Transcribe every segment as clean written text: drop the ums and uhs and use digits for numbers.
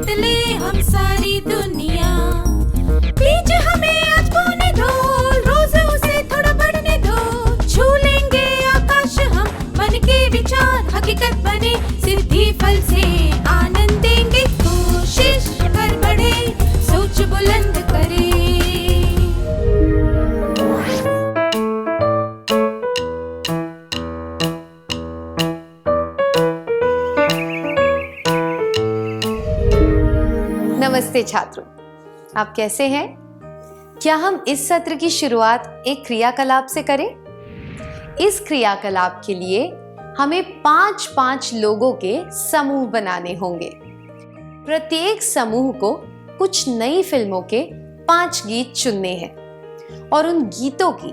बांट ले हम सारी दुनिया। बीच हमें आज बोने दो, रोज उसे थोड़ा बढ़ने दो। छू लेंगे आकाश हम, मन के विचार हकीकत बने। सिद्धि फल से आनंद देंगे, कोशिश कर बढ़े, सोच बुलंद करे। नमस्ते छात्रों, आप कैसे हैं? क्या हम इस सत्र की शुरुआत एक क्रियाकलाप से करें? इस क्रियाकलाप के लिए हमें 5-5 लोगों के समूह बनाने होंगे। प्रत्येक समूह को कुछ नई फिल्मों के 5 गीत चुनने हैं और उन गीतों की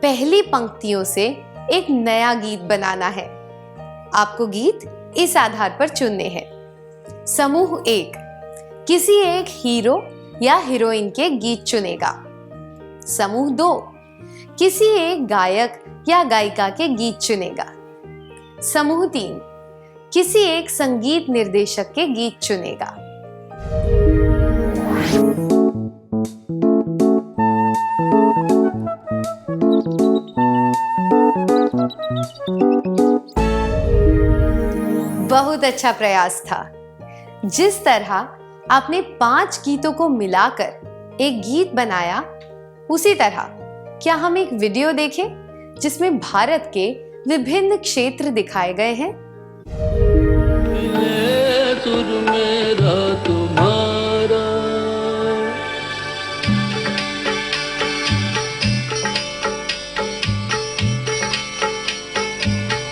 पहली पंक्तियों से एक नया गीत बनाना है। आपको गीत इस आधार पर चुनने हैं। समूह 1 किसी एक हीरो या हीरोइन के गीत चुनेगा। समूह 2 किसी एक गायक या गायिका के गीत चुनेगा। समूह 3 किसी एक संगीत निर्देशक के गीत चुनेगा। बहुत अच्छा प्रयास था। जिस तरह आपने 5 गीतों को मिलाकर एक गीत बनाया, उसी तरह क्या हम एक वीडियो देखें जिसमें भारत के विभिन्न क्षेत्र दिखाए गए हैं। सुर मेरा तुम्हारा,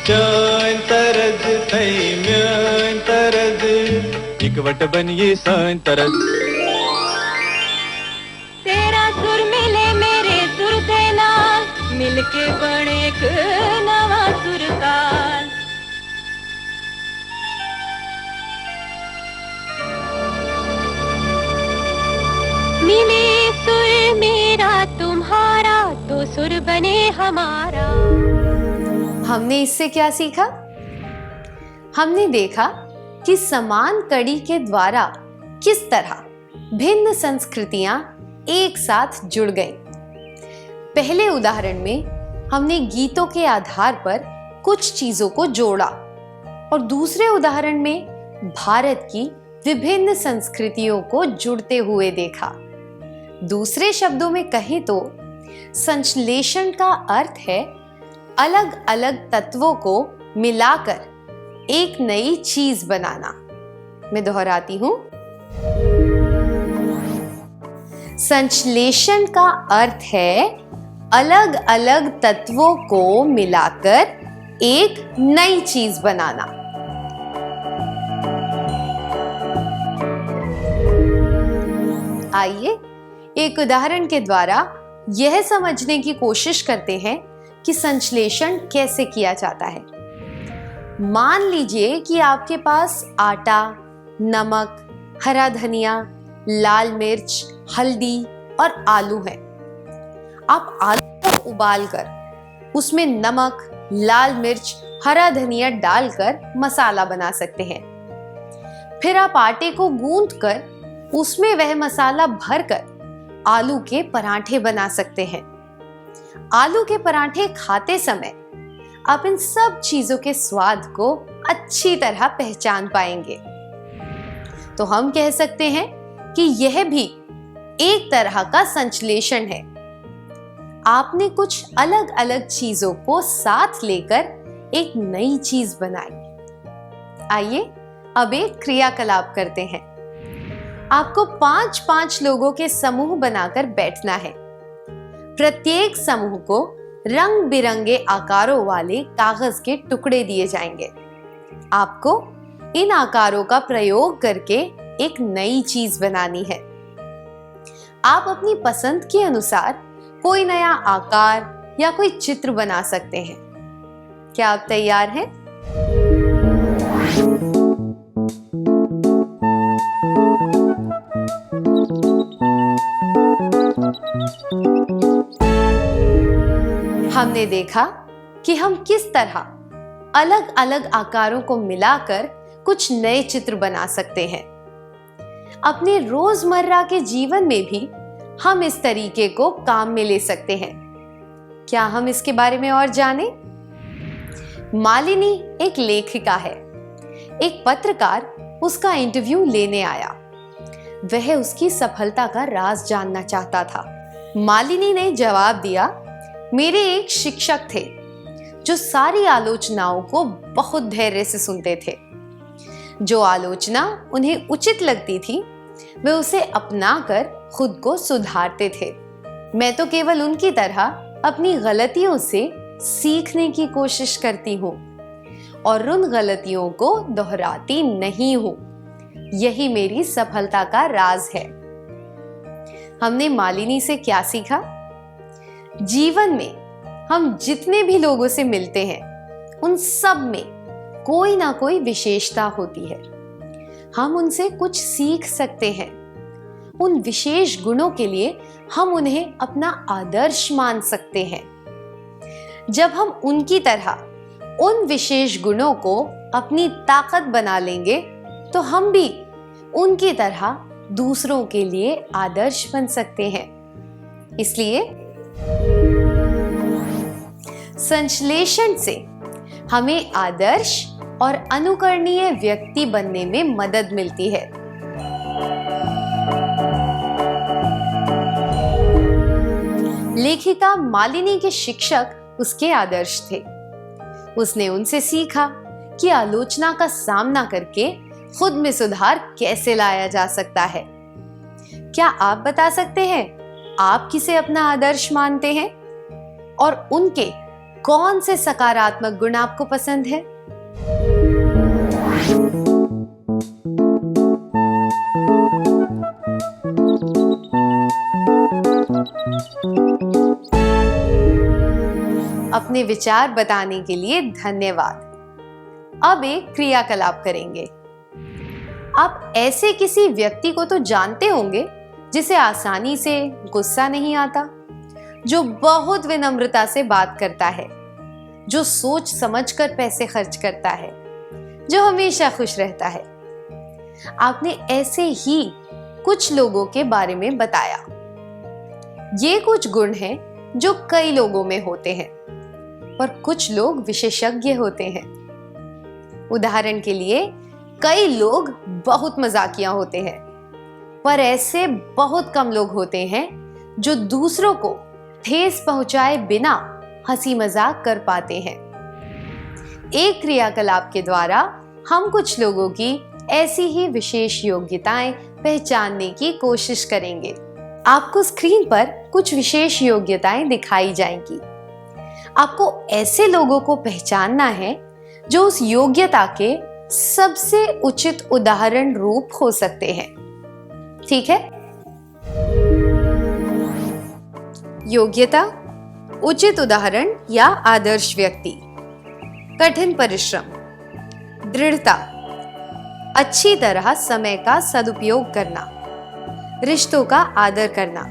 चैन तरज थई म्यान तरज, इकवट बनिए सान तरज। तेरा सुर मिले मेरे सुर दे नाल, मिलके बने एक नवा सुर ताल। मिले सुर मेरा तुम्हारा, तो सुर बने हमारा। हमने इससे क्या सीखा? हमने देखा कि समान कड़ी के द्वारा किस तरह भिन्न संस्कृतियां एक साथ जुड़ गईं। पहले उदाहरण में हमने गीतों के आधार पर कुछ चीजों को जोड़ा और दूसरे उदाहरण में भारत की विभिन्न संस्कृतियों को जुड़ते हुए देखा। दूसरे शब्दों में कहें तो संश्लेषण का अर्थ है अलग अलग तत्वों को मिलाकर एक नई चीज बनाना। मैं दोहराती हूं, संश्लेषण का अर्थ है अलग अलग तत्वों को मिलाकर एक नई चीज बनाना। आइए एक उदाहरण के द्वारा यह समझने की कोशिश करते हैं कि संश्लेषण कैसे किया जाता है। मान लीजिए कि आपके पास आटा, नमक, हरा धनिया, लाल मिर्च, हल्दी और आलू है। आप आलू को उबालकर उसमें नमक, लाल मिर्च, हरा धनिया डालकर मसाला बना सकते हैं। फिर आप आटे को गूंथकर उसमें वह मसाला भरकर आलू के पराठे बना सकते हैं। आलू के पराठे खाते समय आप इन सब चीजों के स्वाद को अच्छी तरह पहचान पाएंगे। तो हम कह सकते हैं कि यह भी एक तरह का संश्लेषण है। आपने कुछ अलग अलग चीजों को साथ लेकर एक नई चीज बनाई। आइए अब एक क्रियाकलाप करते हैं। आपको 5-5 लोगों के समूह बनाकर बैठना है। प्रत्येक समूह को रंग बिरंगे आकारों वाले कागज के टुकड़े दिए जाएंगे। आपको इन आकारों का प्रयोग करके एक नई चीज बनानी है। आप अपनी पसंद के अनुसार कोई नया आकार या कोई चित्र बना सकते हैं। क्या आप तैयार हैं? हमने देखा कि हम किस तरह अलग अलग आकारों को मिलाकर कुछ नए चित्र बना सकते हैं। अपने रोजमर्रा के जीवन में भी हम इस तरीके को काम में ले सकते हैं। क्या हम इसके बारे में और जानें? मालिनी एक लेखिका है। एक पत्रकार उसका इंटरव्यू लेने आया। वह उसकी सफलता का राज जानना चाहता था। मालिनी ने जवाब दिया, मेरे एक शिक्षक थे जो सारी आलोचनाओं को बहुत धैर्य से सुनते थे। जो आलोचना उन्हें उचित लगती थी वे उसे अपनाकर खुद को सुधारते थे। मैं तो केवल उनकी तरह अपनी गलतियों से सीखने की कोशिश करती हूँ और उन गलतियों को दोहराती नहीं हूँ। यही मेरी सफलता का राज है। हमने मालिनी से क्या सीखा? जीवन में हम जितने भी लोगों से मिलते हैं उन सब में कोई ना कोई विशेषता होती है। हम उनसे कुछ सीख सकते हैं। उन विशेष गुणों के लिए हम उन्हें अपना आदर्श मान सकते हैं। जब हम उनकी तरह उन विशेष गुणों को अपनी ताकत बना लेंगे तो हम भी उनकी तरह दूसरों के लिए आदर्श बन सकते हैं। इसलिए संश्लेषण से हमें आदर्श और अनुकरणीय व्यक्ति बनने में मदद मिलती है। लेखिका मालिनी के शिक्षक उसके आदर्श थे। उसने उनसे सीखा कि आलोचना का सामना करके खुद में सुधार कैसे लाया जा सकता है। क्या आप बता सकते हैं आप किसे अपना आदर्श मानते हैं और उनके कौन से सकारात्मक गुण आपको पसंद है? अपने विचार बताने के लिए धन्यवाद। अब एक क्रियाकलाप करेंगे। आप ऐसे किसी व्यक्ति को तो जानते होंगे जिसे आसानी से गुस्सा नहीं आता, जो बहुत विनम्रता से बात करता है, जो सोच समझकर पैसे खर्च करता है, जो हमेशा खुश रहता है। आपने ऐसे ही कुछ लोगों के बारे में बताया। ये कुछ गुण हैं जो कई लोगों में होते हैं, पर कुछ लोग विशेषज्ञ होते हैं। उदाहरण के लिए, कई लोग बहुत मजाकिया होते हैं, पर ऐसे बहुत कम लोग होते हैं जो दूसरों को ठेस पहुंचाए बिना हंसी मजाक कर पाते हैं। एक क्रियाकलाप के द्वारा हम कुछ लोगों की ऐसी ही विशेष योग्यताएं पहचानने की कोशिश करेंगे। आपको स्क्रीन पर कुछ विशेष योग्यताएं दिखाई जाएंगी। आपको ऐसे लोगों को पहचानना है जो उस योग्यता के सबसे उचित उदाहरण रूप हो सकते हैं। ठीक है? योग्यता, उचित उदाहरण या आदर्श व्यक्ति। कठिन परिश्रम, दृढ़ता, अच्छी तरह समय का सदुपयोग करना, रिश्तों का आदर करना,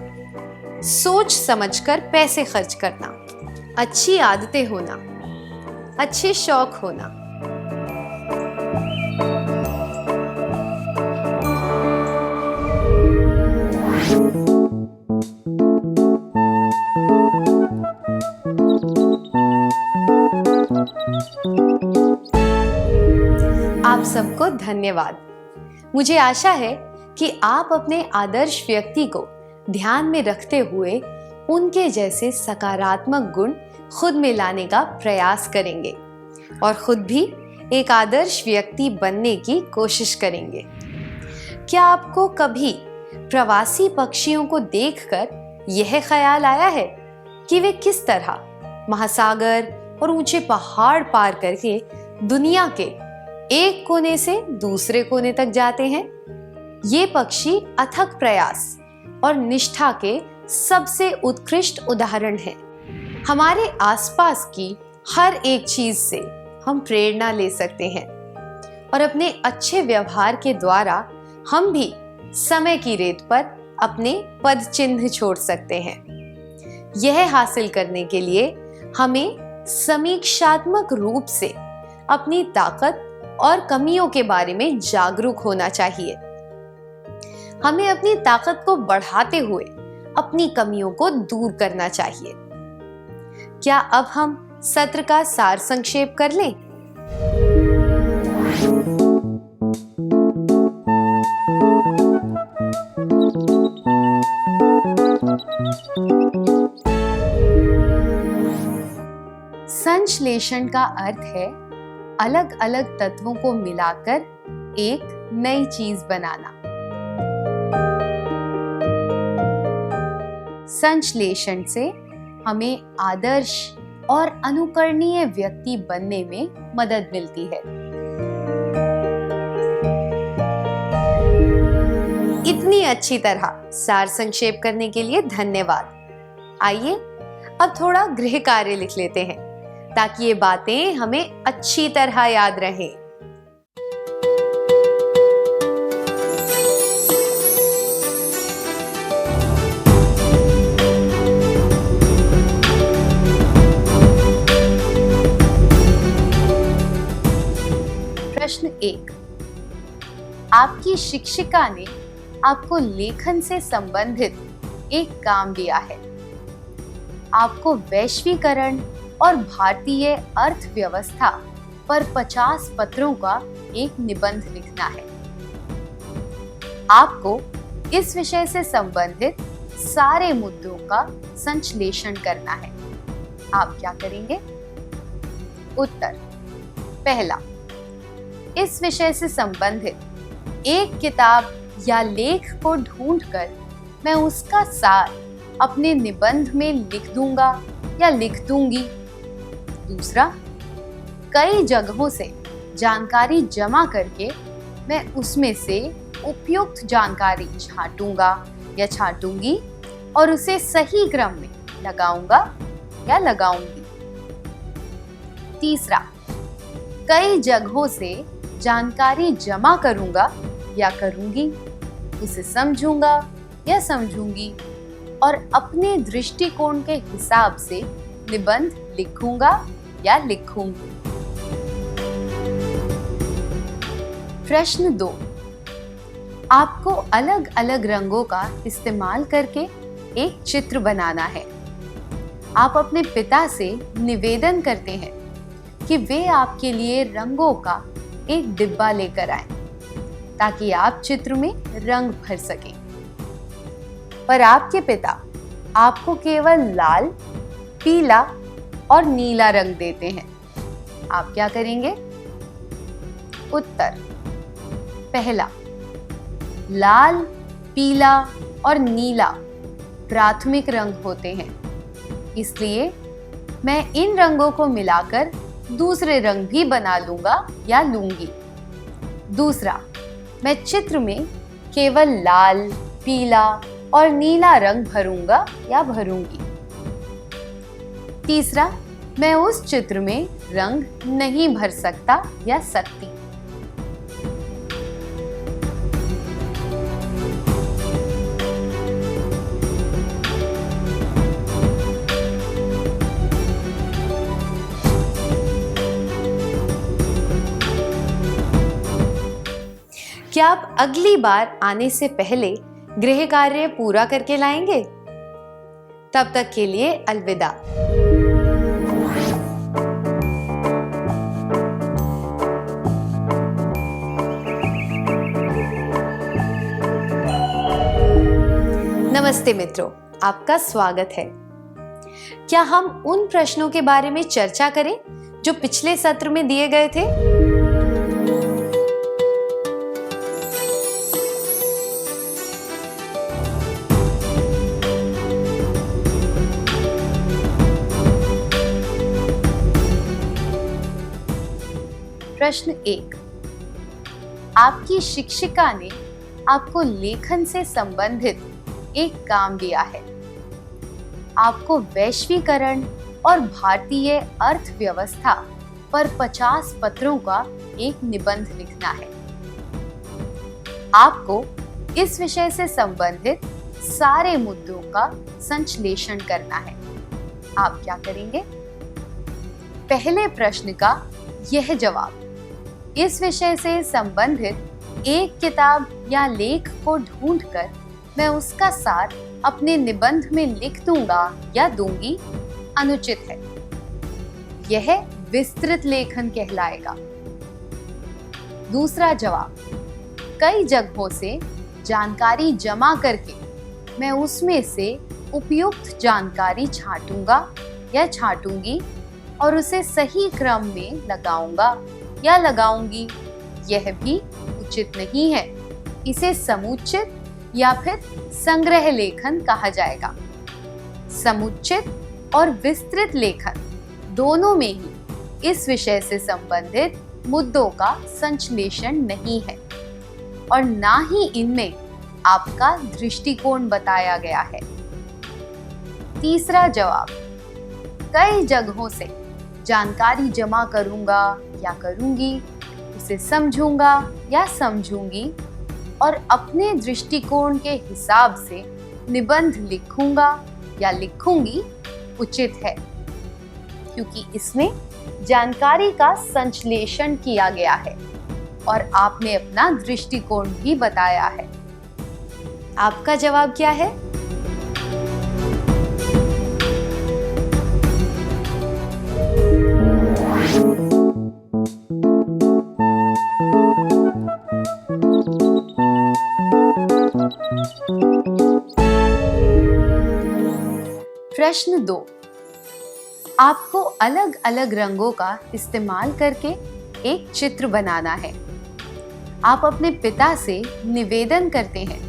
सोच समझकर पैसे खर्च करना, अच्छी आदतें होना, अच्छे शौक होना। आप सबको धन्यवाद। मुझे आशा है कि आप अपने आदर्श व्यक्ति को ध्यान में रखते हुए उनके जैसे सकारात्मक गुण खुद में लाने का प्रयास करेंगे और खुद भी एक आदर्श व्यक्ति बनने की कोशिश करेंगे। क्या आपको कभी प्रवासी पक्षियों को देखकर यह ख्याल आया है कि वे किस तरह महासागर और ऊंचे पहाड़ पार करके दुनिया के एक कोने से दूसरे कोने तक जाते हैं? ये पक्षी अथक प्रयास और निष्ठा के सबसे उत्कृष्ट उदाहरण हैं। हमारे आसपास की हर एक चीज से हम प्रेरणा ले सकते हैं और अपने अच्छे व्यवहार के द्वारा हम भी समय की रेत पर अपने पद चिन्ह छोड़ सकते हैं। यह हासिल करने के लिए हमें समीक्षात्मक रूप से अपनी ताकत और कमियों के बारे में जागरूक होना चाहिए। हमें अपनी ताकत को बढ़ाते हुए अपनी कमियों को दूर करना चाहिए। क्या अब हम सत्र का सार संक्षेप कर लें? संश्लेषण का अर्थ है अलग अलग तत्वों को मिलाकर एक नई चीज बनाना। संश्लेषण से हमें आदर्श और अनुकरणीय व्यक्ति बनने में मदद मिलती है। इतनी अच्छी तरह सार संक्षेप करने के लिए धन्यवाद। आइए अब थोड़ा गृह कार्य लिख लेते हैं ताकि ये बातें हमें अच्छी तरह याद रहें। प्रश्न 1। आपकी शिक्षिका ने आपको लेखन से संबंधित एक काम दिया है। आपको वैश्वीकरण और भारतीय अर्थव्यवस्था पर 50 पत्रों का एक निबंध लिखना है। आपको इस विषय से संबंधित सारे मुद्दों का संश्लेषण करना है। आप क्या करेंगे? उत्तर। पहला, इस विषय से संबंधित एक किताब या लेख को ढूंढकर मैं उसका सार अपने निबंध में लिख दूंगा या लिख दूंगी। दूसरा, कई जगहों से जानकारी जमा करके मैं उसमें से उपयुक्त जानकारी छांटूंगा या छांटूंगी और उसे सही क्रम में लगाऊंगा या लगाऊंगी। तीसरा, कई जगहों से जानकारी जमा करूंगा या करूंगी, उसे समझूंगा या समझूंगी और अपने दृष्टिकोण के हिसाब से निबंध लिखूंगा या लिखूंगी। प्रश्न 2। आपको अलग अलग रंगों का इस्तेमाल करके एक चित्र बनाना है। आप अपने पिता से निवेदन करते हैं कि वे आपके लिए रंगों का एक डिब्बा लेकर आएं, ताकि आप चित्र में रंग भर सकें। पर आपके पिता आपको केवल लाल, पीला और नीला रंग देते हैं। आप क्या करेंगे? उत्तर। पहला, लाल, पीला और नीला प्राथमिक रंग होते हैं, इसलिए मैं इन रंगों को मिलाकर दूसरे रंग भी बना लूंगा या लूंगी। दूसरा, मैं चित्र में केवल लाल, पीला और नीला रंग भरूंगा या भरूंगी। तीसरा, मैं उस चित्र में रंग नहीं भर सकता या सकती। क्या आप अगली बार आने से पहले गृह कार्य पूरा करके लाएंगे? तब तक के लिए अलविदा। नमस्ते मित्रों, आपका स्वागत है। क्या हम उन प्रश्नों के बारे में चर्चा करें जो पिछले सत्र में दिए गए थे? प्रश्न 1। आपकी शिक्षिका ने आपको लेखन से संबंधित एक काम दिया है। आपको वैश्वीकरण और भारतीय अर्थव्यवस्था पर 50 पत्रों का एक निबंध लिखना है। आपको इस विषय से संबंधित सारे मुद्दों का संश्लेषण करना है। आप क्या करेंगे? पहले प्रश्न का यह जवाब इस विषय से संबंधित एक किताब या लेख को ढूंढकर मैं उसका सार अपने निबंध में लिख दूंगा या दूंगी अनुचित है। यह विस्तृत लेखन कहलाएगा। दूसरा जवाब, कई जगहों से जानकारी जमा करके मैं उसमें से उपयुक्त जानकारी छांटूंगा या छांटूंगी और उसे सही क्रम में लगाऊंगा या लगाऊंगी, यह भी उचित नहीं है। इसे समुचित या फिर संग्रह लेखन कहा जाएगा। समुचित और विस्तृत लेखन दोनों में ही इस विषय से संबंधित मुद्दों का संश्लेषण नहीं है और ना ही इनमें आपका दृष्टिकोण बताया गया है। तीसरा जवाब, कई जगहों से जानकारी जमा करूंगा या करूंगी, उसे समझूंगा या समझूंगी और अपने दृष्टिकोण के हिसाब से निबंध लिखूंगा या लिखूंगी उचित है, क्योंकि इसमें जानकारी का संश्लेषण किया गया है और आपने अपना दृष्टिकोण भी बताया है। आपका जवाब क्या है? प्रश्न 2, आपको अलग अलग रंगों का इस्तेमाल करके एक चित्र बनाना है। आप अपने पिता से निवेदन करते हैं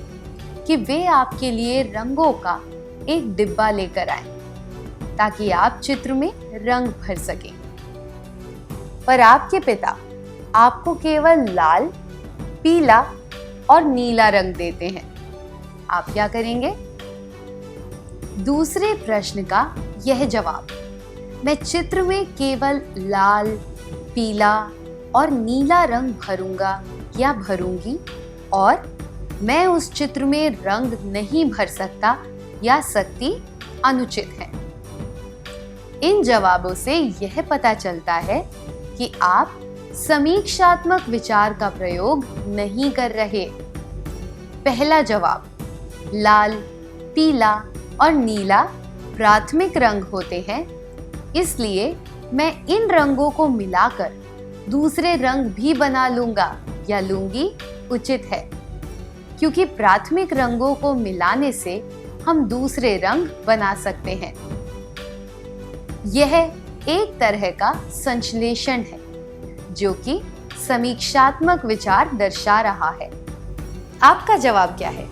कि वे आपके लिए रंगों का एक डिब्बा लेकर आएं, ताकि आप चित्र में रंग भर सकें। पर आपके पिता आपको केवल लाल, पीला और नीला रंग देते हैं। आप क्या करेंगे? दूसरे प्रश्न का यह जवाब, मैं चित्र में केवल लाल, पीला और नीला रंग भरूंगा या भरूंगी और मैं उस चित्र में रंग नहीं भर सकता या सकती अनुचित है। इन जवाबों से यह पता चलता है कि आप समीक्षात्मक विचार का प्रयोग नहीं कर रहे। पहला जवाब, लाल, पीला और नीला प्राथमिक रंग होते हैं, इसलिए मैं इन रंगों को मिलाकर दूसरे रंग भी बना लूंगा या लूंगी उचित है, क्योंकि प्राथमिक रंगों को मिलाने से हम दूसरे रंग बना सकते हैं। यह एक तरह का संश्लेषण है जो कि समीक्षात्मक विचार दर्शा रहा है। आपका जवाब क्या है?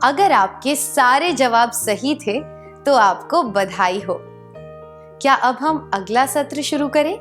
अगर आपके सारे जवाब सही थे तो आपको बधाई हो। क्या अब हम अगला सत्र शुरू करें?